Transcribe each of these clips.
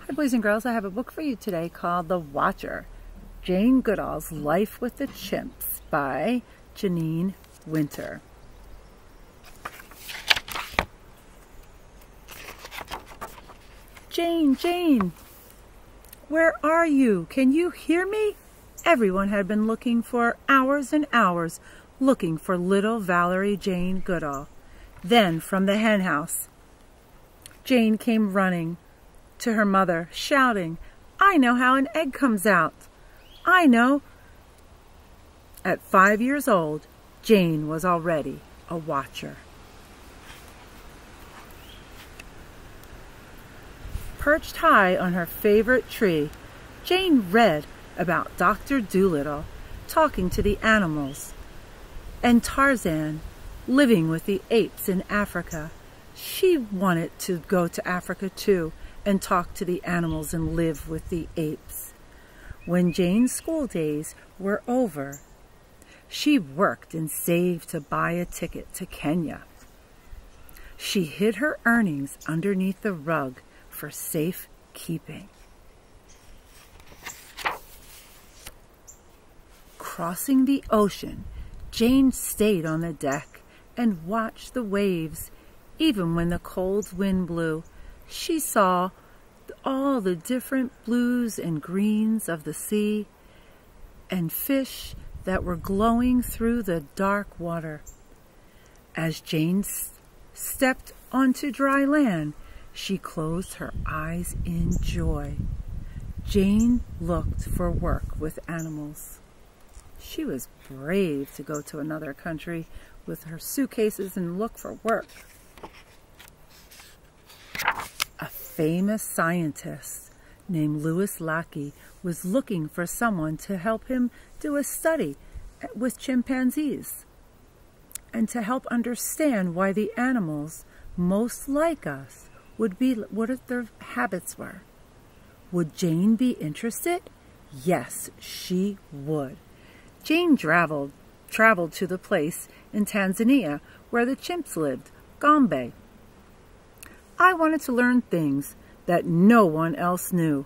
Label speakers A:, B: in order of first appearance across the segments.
A: Hi boys and girls, I have a book for you today called The Watcher, Jane Goodall's Life with the Chimps by Janine Winter. Jane, where are you? Can you hear me? Everyone had been looking for hours and hours, looking for little Valerie Jane Goodall. Then from the hen house, Jane came running to her mother, shouting, "I know how an egg comes out. I know." At 5 years old, Jane was already a watcher. Perched high on her favorite tree, Jane read about Dr. Dolittle talking to the animals, and Tarzan living with the apes in Africa. She wanted to go to Africa too and talk to the animals and live with the apes. When Jane's school days were over, she worked and saved to buy a ticket to Kenya. She hid her earnings underneath the rug for safe keeping. Crossing the ocean, Jane stayed on the deck and watched the waves. Even when the cold wind blew, she saw all the different blues and greens of the sea and fish that were glowing through the dark water. As Jane stepped onto dry land, she closed her eyes in joy. Jane looked for work with animals. She was brave to go to another country with her suitcases and look for work. A famous scientist named Louis Leakey was looking for someone to help him do a study with chimpanzees and to help understand why the animals most like us would be, what their habits were. Would Jane be interested? Yes, she would. Jane traveled to the place in Tanzania where the chimps lived, Gombe. "I wanted to learn things that no one else knew.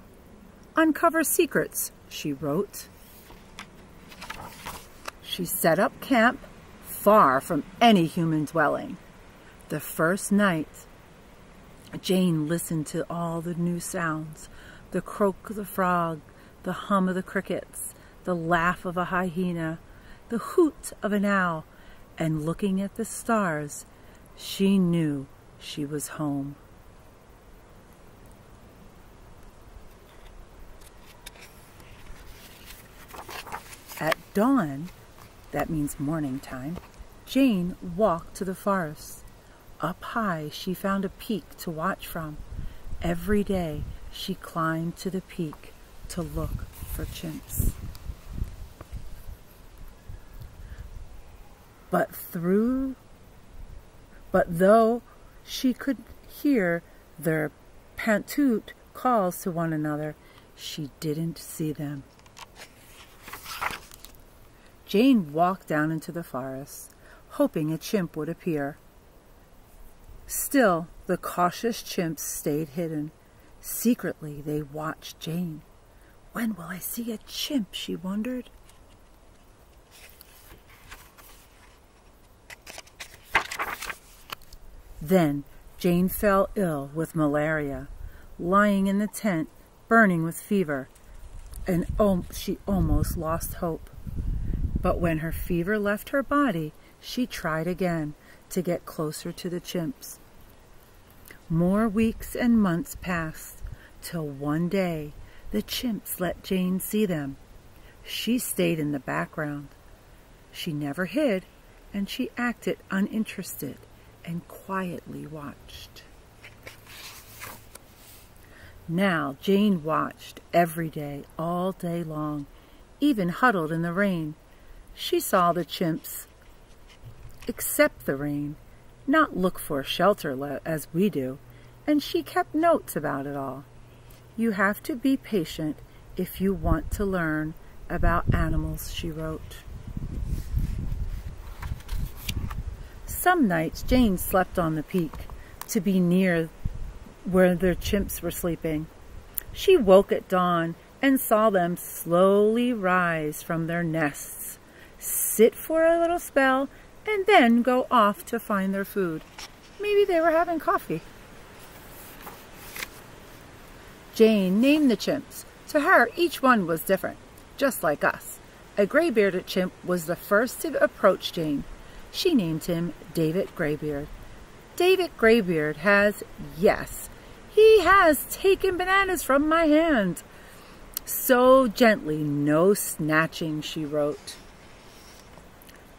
A: Uncover secrets," she wrote. She set up camp far from any human dwelling. The first night, Jane listened to all the new sounds: the croak of the frog, the hum of the crickets, the laugh of a hyena, the hoot of an owl, and looking at the stars, she knew she was home. At dawn, that means morning time, Jane walked to the forest. Up high, she found a peak to watch from. Every day, she climbed to the peak to look for chimps. But though she could hear their pantoot calls to one another, she didn't see them. Jane walked down into the forest, hoping a chimp would appear. Still, the cautious chimps stayed hidden. Secretly, they watched Jane. "When will I see a chimp?" she wondered. Then Jane fell ill with malaria, lying in the tent, burning with fever, and she almost lost hope. But when her fever left her body, she tried again to get closer to the chimps. More weeks and months passed, till one day the chimps let Jane see them. She stayed in the background. She never hid, and she acted uninterested and quietly watched. Now Jane watched every day, all day long, even huddled in the rain. She saw the chimps accept the rain, not look for shelter as we do, and she kept notes about it all. "You have to be patient if you want to learn about animals," she wrote. Some nights Jane slept on the peak to be near where their chimps were sleeping. She woke at dawn and saw them slowly rise from their nests, sit for a little spell, and then go off to find their food. Maybe they were having coffee. Jane named the chimps. To her, each one was different, just like us. A gray-bearded chimp was the first to approach Jane. She named him David Graybeard. David Graybeard has, yes, he has taken bananas from my hand. So gently, no snatching, she wrote.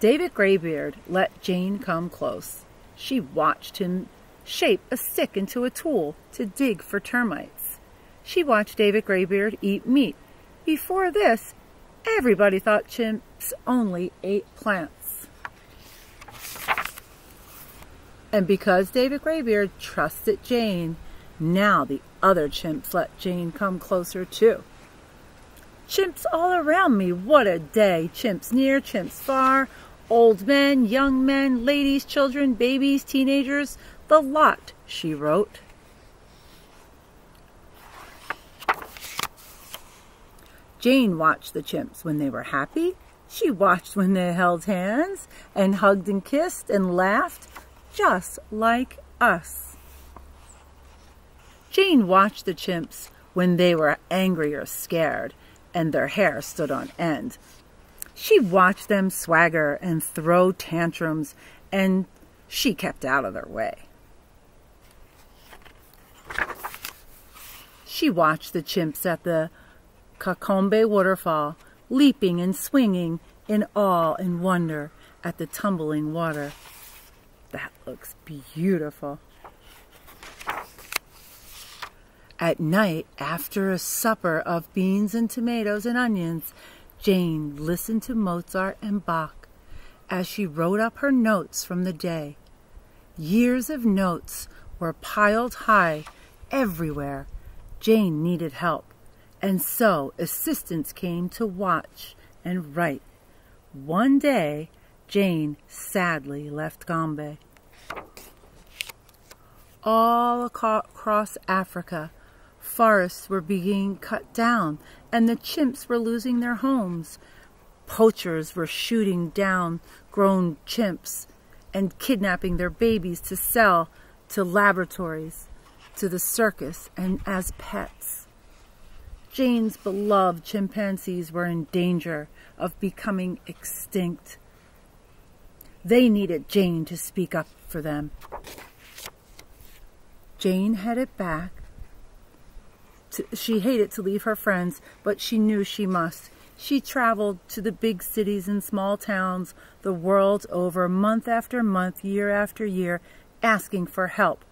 A: David Graybeard let Jane come close. She watched him shape a stick into a tool to dig for termites. She watched David Graybeard eat meat. Before this, everybody thought chimps only ate plants. And because David Graybeard trusted Jane, now the other chimps let Jane come closer too. Chimps all around me, what a day! Chimps near, chimps far, old men, young men, ladies, children, babies, teenagers, the lot, she wrote. Jane watched the chimps when they were happy. She watched when they held hands and hugged and kissed and laughed, just like us. Jane watched the chimps when they were angry or scared and their hair stood on end. She watched them swagger and throw tantrums, and she kept out of their way. She watched the chimps at the Cacombe waterfall, leaping and swinging in awe and wonder at the tumbling water. That looks beautiful. At night, after a supper of beans and tomatoes and onions, Jane listened to Mozart and Bach as she wrote up her notes from the day. Years of notes were piled high everywhere. Jane needed help, and so assistants came to watch and write. One day, Jane sadly left Gombe. All across Africa, forests were being cut down, and the chimps were losing their homes. Poachers were shooting down grown chimps and kidnapping their babies to sell to laboratories, to the circus, and as pets. Jane's beloved chimpanzees were in danger of becoming extinct. They needed Jane to speak up for them. Jane headed back. She hated to leave her friends, but she knew she must. She traveled to the big cities and small towns the world over, month after month, year after year, asking for help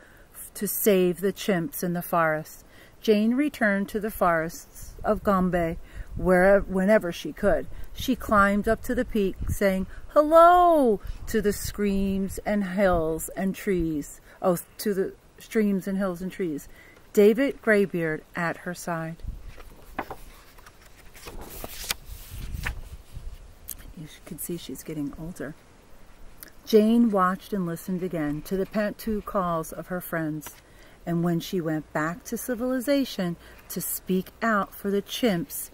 A: to save the chimps in the forest. Jane returned to the forests of Gombe whenever she could. She climbed up to the peak, saying hello to the streams and hills and trees. Oh, to the streams and hills and trees. David Graybeard at her side. You can see she's getting older. Jane watched and listened again to the pantu calls of her friends. And when she went back to civilization to speak out for the chimps,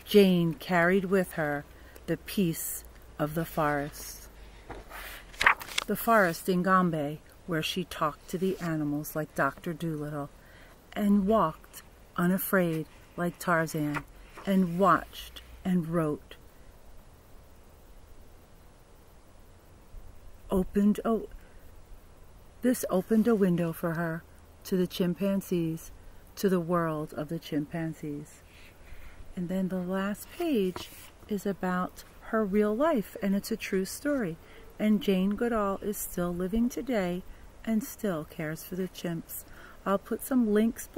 A: Jane carried with her the peace of the forest. The forest in Gombe, where she talked to the animals like Dr. Dolittle, and walked unafraid like Tarzan, and watched and wrote. This opened a window for her to the chimpanzees, to the world of the chimpanzees. And then the last page is about her real life, and it's a true story. And Jane Goodall is still living today and still cares for the chimps. I'll put some links below.